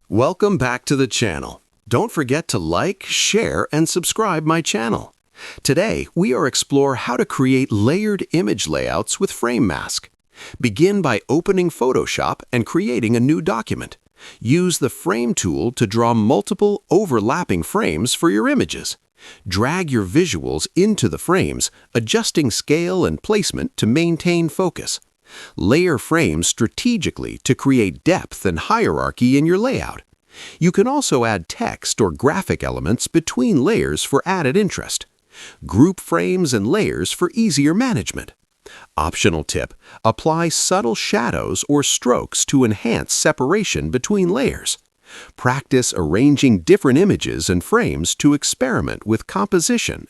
Welcome back to the channel. Don't forget to like, share, and subscribe my channel. Today, we are explore how to create layered image layouts with Frame Mask. Begin by opening Photoshop and creating a new document. Use the Frame tool to draw multiple overlapping frames for your images. Drag your visuals into the frames, adjusting scale and placement to maintain focus. Layer frames strategically to create depth and hierarchy in your layout. You can also add text or graphic elements between layers for added interest. Group frames and layers for easier management. Optional tip: apply subtle shadows or strokes to enhance separation between layers. Practice arranging different images and frames to experiment with composition